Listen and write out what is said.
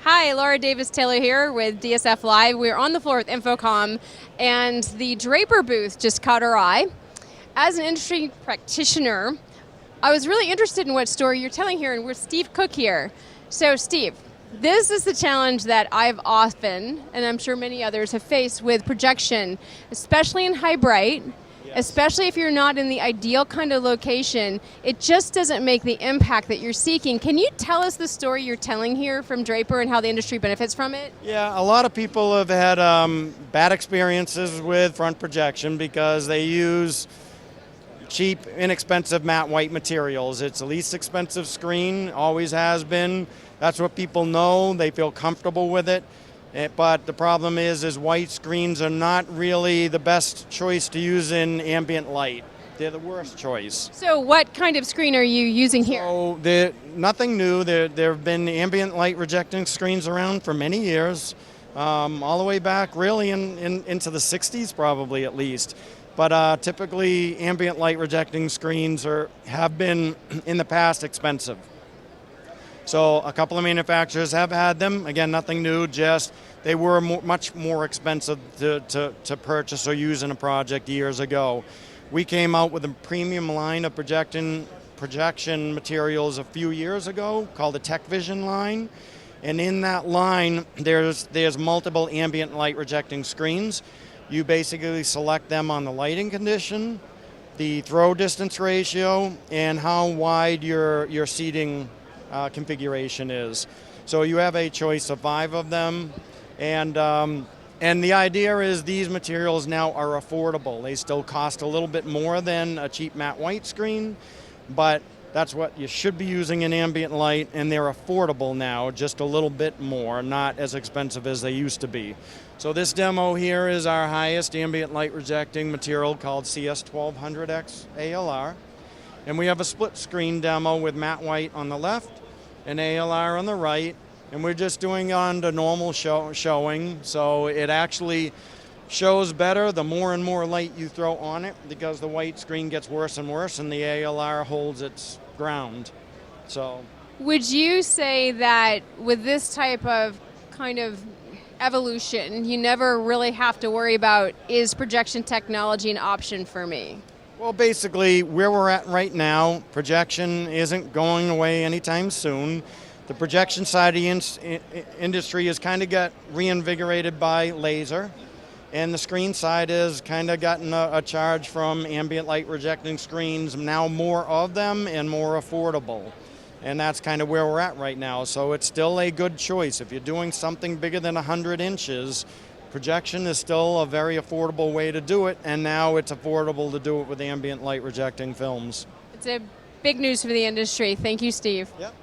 Hi, Laura Davis-Taylor here with DSF Live. We're on the floor with InfoComm, and the Draper booth just caught our eye. As an industry practitioner, I was really interested in what story you're telling here, and we're Steve Cook here. So Steve, this is the challenge that I've often, and I'm sure many others, have faced with projection, especially in high bright. Especially if you're not in the ideal kind of location, it just doesn't make the impact that you're seeking. Can you tell us the story you're telling here from Draper and how the industry benefits from it? Yeah, a lot of people have had bad experiences with front projection because they use cheap, inexpensive matte white materials. It's the least expensive screen, always has been. That's what people know. They feel comfortable with it. But the problem is white screens are not really the best choice to use in ambient light. They're the worst choice. So what kind of screen are you using here? So nothing new. There have been ambient light rejecting screens around for many years, all the way back really into the 60s probably at least. But typically ambient light rejecting screens have been in the past expensive. So a couple of manufacturers have had them. Again, nothing new, just they were much more expensive to purchase or use in a project years ago. We came out with a premium line of projection materials a few years ago called the Tech Vision line. And in that line, there's multiple ambient light rejecting screens. You basically select them on the lighting condition, the throw distance ratio, and how wide your seating configuration is. So you have a choice of 5 of them, and the idea is these materials now are affordable. They still cost a little bit more than a cheap matte white screen, but that's what you should be using in ambient light, and they're affordable now, just a little bit more, not as expensive as they used to be. So this demo here is our highest ambient light rejecting material called CS1200X ALR. And we have a split screen demo with matte white on the left and ALR on the right. And we're just doing on the normal showing. So it actually shows better the more and more light you throw on it because the white screen gets worse and worse and the ALR holds its ground. So, would you say that with this type of kind of evolution, you never really have to worry about, is projection technology an option for me? Well, basically, where we're at right now, projection isn't going away anytime soon. The projection side of the industry has kind of got reinvigorated by laser, and the screen side has kind of gotten a charge from ambient light rejecting screens, now more of them and more affordable. And that's kind of where we're at right now. So it's still a good choice. If you're doing something bigger than 100 inches, projection is still a very affordable way to do it, and now it's affordable to do it with ambient light rejecting films. It's a big news for the industry. Thank you, Steve. Yep.